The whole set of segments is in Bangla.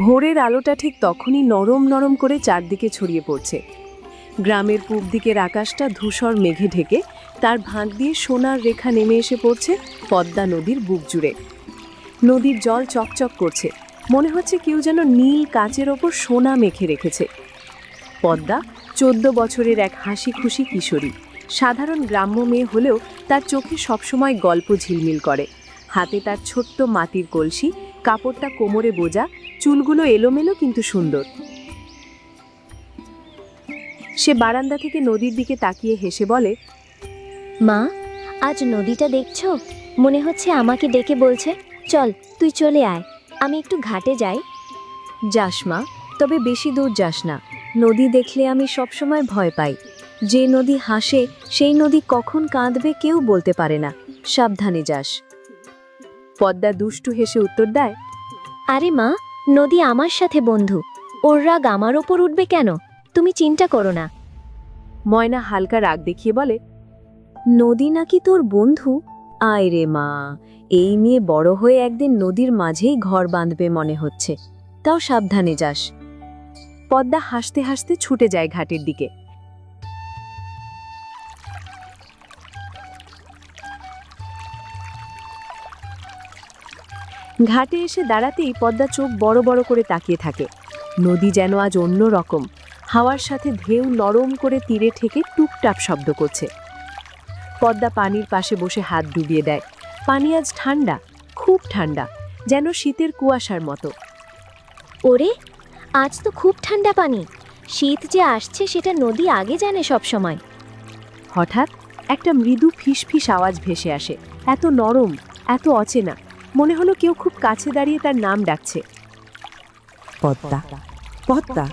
ভোরের আলোটা ঠিক তখনই নরম নরম করে চারদিকে ছড়িয়ে পড়ছে। গ্রামের পূব দিকের আকাশটা ধূসর মেঘে ঢেকে তার ভাঁজ দিয়ে সোনার রেখা নেমে এসে পড়ছে পদ্মা নদীর বুক জুড়ে। নদীর জল চকচক করছে, মনে হচ্ছে কেউ যেন নীল কাচের ওপর সোনা মেখে রেখেছে। পদ্মা 14 বছরের এক হাসি খুশি কিশোরী। সাধারণ গ্রাম্য মেয়ে হলেও তার চোখে সবসময় গল্প ঝিলমিল করে। হাতে তার ছোট্ট মাটির কলসি, কাপড়টা কোমরে বোঝা, চুলগুলো এলোমেলো কিন্তু সুন্দর। সে বারান্দা থেকে নদীর দিকে তাকিয়ে হেসে বলে, মা, আজ নদীটা দেখছো? মনে হচ্ছে আমাকে ডেকে বলছে, চল তুই চলে আয়, আমি একটু ঘাটে যাই। যাস মা, তবে বেশি দূর যাস না। নদী দেখলে আমি সবসময় ভয় পাই। যে নদী হাসে সেই নদী কখন কাঁদবে কেউ বলতে পারে না। সাবধানে যাস। পদ্মা দুষ্টু হেসে উত্তর দেয়, আরে মা, নদী আমার সাথে বন্ধু, ওর রাগ আমার ওপর উঠবে কেন? তুমি চিন্তা করো না। ময়না হালকা রাগ দেখিয়ে বলে, নদী নাকি তোর বন্ধু? আয় রে মা, এই মেয়ে বড় হয়ে একদিন নদীর মাঝেই ঘর বাঁধবে মনে হচ্ছে। তাও সাবধানে যাস। পদ্মা হাসতে হাসতে ছুটে যায় ঘাটের দিকে। ঘাটে এসে দাঁড়াতেই পদ্মা চোখ বড় বড় করে তাকিয়ে থাকে। নদী যেন আজ অন্য রকম। হাওয়ার সাথে ঢেউ নরম করে তীরে ঠেকে টুপটাপ শব্দ করছে। পদ্মা পানির পাশে বসে হাত ডুবিয়ে দেয়। পানি আজ ঠান্ডা, খুব ঠান্ডা, যেন শীতের কুয়াশার মতো। ওরে, আজ তো খুব ঠান্ডা পানি। শীত যে আসছে সেটা নদী আগে জানে সব সময়। হঠাৎ একটা মৃদু ফিসফিস আওয়াজ ভেসে আসে, এত নরম, এত অচেনা, মনে হলো কেউ খুব কাছে দাঁড়িয়ে তার নাম ডাকছে। পদ্মা, পদ্মা।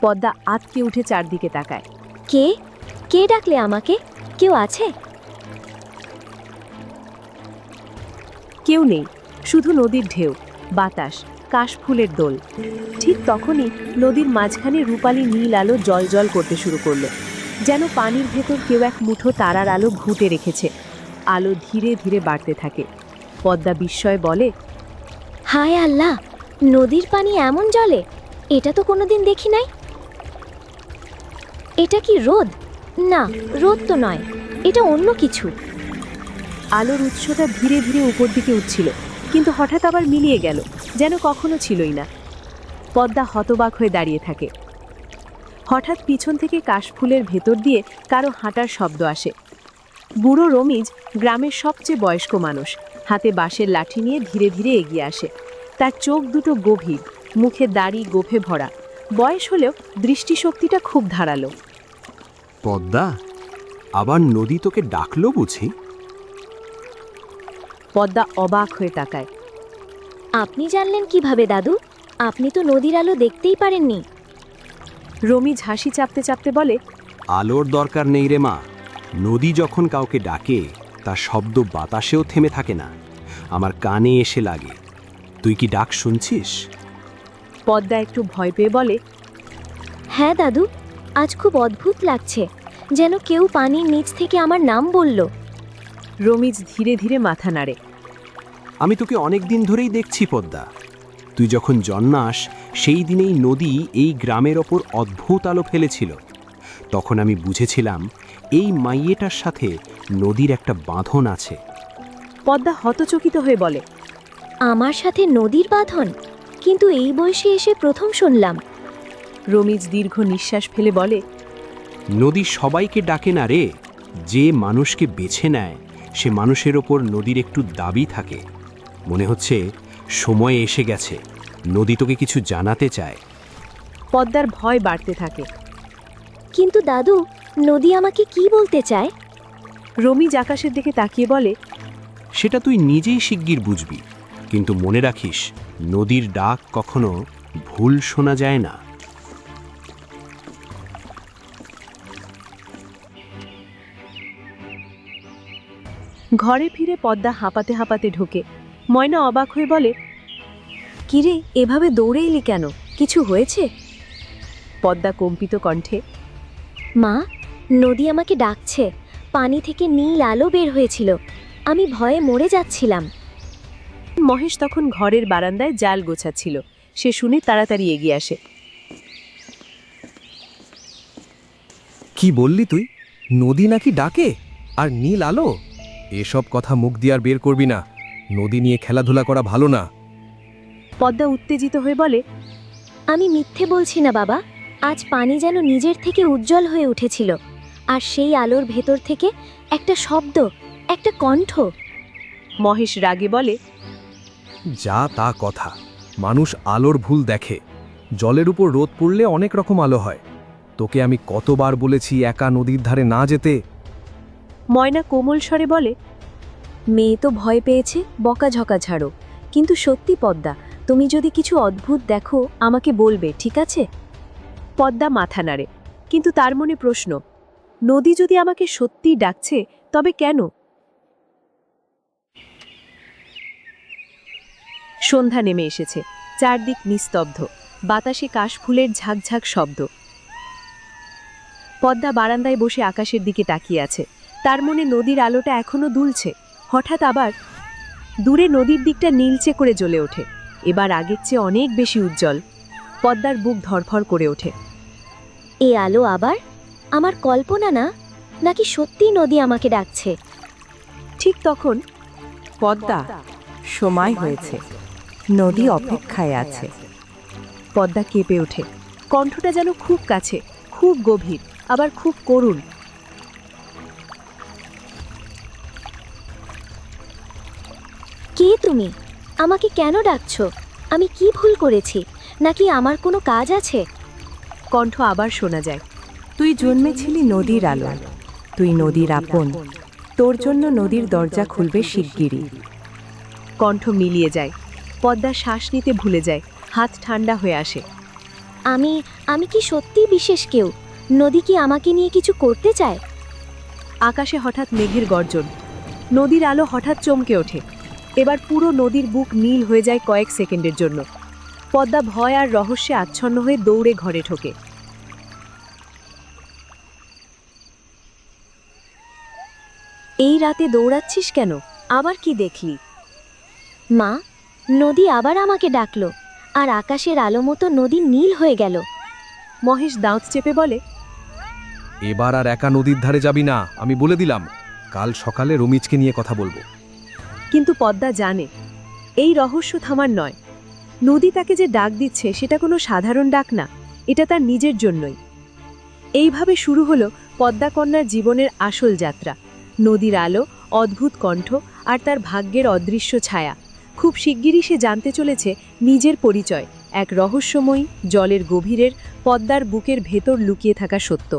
পদ্মা আঁতকে উঠে চারদিকে তাকায়। কে কে ডাকলে আমাকে? কেউ আছে? কেউ নেই, শুধু নদীর ঢেউ, বাতাস, কাশফুলের দোল। ঠিক তখনই নদীর মাঝখানে রূপালী নীল আলো জলজল করতে শুরু করলো, যেন পানির ভেতর কেউ এক মুঠো তারার আলো ঘুঁটে রেখেছে। আলো ধীরে ধীরে বাড়তে থাকে। পদ্মা বিস্ময়ে বলে, হায় আল্লাহ, নদীর পানি এমন জলে? এটা তো কোনোদিন দেখি নাই। এটা কি রোদ? না, রোদ তো নয়, এটা অন্য কিছু। আলোর উৎসটা ধীরে ধীরে উপর দিকে উঠছিল, কিন্তু হঠাৎ আবার মিলিয়ে গেল, যেন কখনো ছিলই না। পদ্মা হতবাক হয়ে দাঁড়িয়ে থাকে। হঠাৎ পিছন থেকে কাশফুলের ভেতর দিয়ে কারো হাঁটার শব্দ আসে। বুড়ো রমিজ, গ্রামের সবচেয়ে বয়স্ক মানুষ, হাতে বাঁশের লাঠি নিয়ে ধীরে ধীরে এগিয়ে আসে। তার চোখ দুটো গভীর, মুখে দাড়ি গোফে ভরা। বয়স হলেও দৃষ্টিশক্তিটা খুব ধারালো। পদ্মা, আবার নদী তোকে ডাকলো বুঝি? পদ্মা অবাক হয়ে তাকায়। আপনি জানলেন কিভাবে দাদু? আপনি তো নদীর আলো দেখতেই পারেননি। রমিজ হাসি চাপতে চাপতে বলে, আলোর দরকার নেই রে মা। নদী যখন কাউকে ডাকে তার শব্দ বাতাসেও থেমে থাকে না, আমার কানে এসে লাগে। তুই কি ডাক শুনছিস? পদ্মা একটু ভয় পেয়ে বলে, হ্যাঁ দাদু, আজ খুব অদ্ভুত লাগছে, যেন কেউ পানির নিচ থেকে আমার নাম বলল। রমিজ ধীরে ধীরে মাথা নাড়ে। আমি তোকে অনেক দিন ধরেই দেখছি পদ্মা। তুই যখন জন্মাস সেই দিনেই নদী এই গ্রামের ওপর অদ্ভুত আলো ফেলেছিল। তখন আমি বুঝেছিলাম এই মাইয়েটার সাথে নদীর একটা বাঁধন আছে। পদ্মা হতচকিত হয়ে বলে, আমার সাথে নদীর বাঁধন? কিন্তু এই বয়সে এসে প্রথম শুনলাম। রমিজ দীর্ঘ নিঃশ্বাস ফেলে বলে, নদী সবাইকে ডাকে না রে। যে মানুষকে বেছে নেয় সে মানুষের ওপর নদীর একটু দাবি থাকে। মনে হচ্ছে সময় এসে গেছে, নদী তোকে কিছু জানাতে চায়। পদ্মার ভয় বাড়তে থাকে। কিন্তু দাদু, নদী আমাকে কি বলতে চায়? রমিজ আকাশের দিকে তাকিয়ে বলে, সেটা তুই নিজেই শিগগির বুঝবি। কিন্তু মনে রাখিস, নদীর ডাক কখনো ভুল শোনা যায় না। ঘরে ফিরে পদ্মা হাঁপাতে হাঁপাতে ঢোকে। ময়না অবাক হয়ে বলে, কিরে, এভাবে দৌড়ে এলি কেন? কিছু হয়েছে? পদ্মা কম্পিত কণ্ঠে, মা, নদী আমাকে ডাকছে। পানি থেকে নীল আলো বের হয়েছিল। আমি ভয়ে মরে যাচ্ছিলাম। মহেশ তখন ঘরের বারান্দায় জাল গোছাচ্ছিল। সে শুনে তাড়াতাড়ি এগিয়ে আসে। কি বললি তুই? নদী নাকি ডাকে আর নীল আলো? এসব কথা মুখ দিয়ে আর বের করবি না। নদী নিয়ে খেলাধুলা করা ভালো না। পদ্মা উত্তেজিত হয়ে বলে, আমি মিথ্যে বলছি না বাবা। আজ পানি যেন নিজের থেকে উজ্জ্বল হয়ে উঠেছিল, আর সেই আলোর ভেতর থেকে একটা শব্দ, একটা কণ্ঠ। মহেশ রাগে বলে, যা তা কথা। মানুষ আলোর ভুল দেখে। জলের উপর রোদ পড়লে অনেক রকম আলো হয়। তোকে আমি কতবার বলেছি একা নদীর ধারে না যেতে। ময়না কোমল স্বরে বলে, মেয়ে তো ভয় পেয়েছে, বকাঝকা ছাড়ো। কিন্তু সত্যি পদ্মা, তুমি যদি কিছু অদ্ভুত দেখো আমাকে বলবে, ঠিক আছে? পদ্মা মাথা নাড়ে, কিন্তু তার মনে প্রশ্ন, নদী যদি আমাকে সত্যিই ডাকছে তবে কেন? সন্ধ্যা নেমে এসেছে। চারদিক নিস্তব্ধ, বাতাসে কাশফুলের ঝাঁকঝাঁক শব্দ। পদ্মা বারান্দায় বসে আকাশের দিকে তাকিয়ে আছে। তার মনে নদীর আলোটা এখনো দুলছে। হঠাৎ আবার দূরে নদীর দিকটা নীলচে করে জ্বলে ওঠে। এবার আগের চেয়ে অনেক বেশি উজ্জ্বল। পদ্মার বুক ধরফর করে ওঠে। এ আলো আবার আমার কল্পনা না, নাকি সত্যিই নদী আমাকে ডাকছে? ঠিক তখন পদ্মা, সময় হয়েছে। নদী অপেক্ষায় আছে। পদ্মা কেঁপে ওঠে। কণ্ঠটা যেন খুব কাছে, খুব গভীর, আবার খুব করুণ। কে তুমি? আমাকে কেন ডাকছো? আমি কি ভুল করেছি? নাকি আমার কোনো কাজ আছে? কণ্ঠ আবার শোনা যায়, তুই জন্মেছিলি নদীর আলো। তুই নদীর আপন। তোর জন্য নদীর দরজা খুলবে শিগগিরই। কণ্ঠ মিলিয়ে যায়। পদ্মা শ্বাস নিতে ভুলে যায়, হাত ঠান্ডা হয়ে আসে। আমি কি সত্যিই বিশেষ কেউ? নদী কি আমাকে নিয়ে কিছু করতে চায়? আকাশে হঠাৎ মেঘের গর্জন। নদীর আলো হঠাৎ চমকে ওঠে। এবার পুরো নদীর বুক নীল হয়ে যায় কয়েক সেকেন্ডের জন্য। পদ্মা ভয় আর রহস্যে আচ্ছন্ন হয়ে দৌড়ে ঘরে ঢোকে। এই রাতে দৌড়াচ্ছিস কেন? আবার কি দেখলি? মা, নদী আবার আমাকে ডাকলো, আর আকাশের আলো মতো নদী নীল হয়ে গেল। মহেশ দাঁত চেপে বলে, এবার আর একা নদীর ধারে যাবি না, আমি বলে দিলাম। কাল সকালে রমিজকে নিয়ে কথা বলবো। কিন্তু পদ্মা জানে এই রহস্য থামার নয়। নদী তাকে যে ডাক দিচ্ছে সেটা কোনো সাধারণ ডাক না, এটা তার নিজের জন্যই। এইভাবে শুরু হলো পদ্মা কন্যার জীবনের আসল যাত্রা। নদীর আলো, অদ্ভুত কণ্ঠ আর তার ভাগ্যের অদৃশ্য ছায়া। খুব শিগগিরই সে জানতে চলেছে নিজের পরিচয়, এক রহস্যময়ী, জলের গভীরের, পদ্মার বুকের ভেতর লুকিয়ে থাকা সত্য।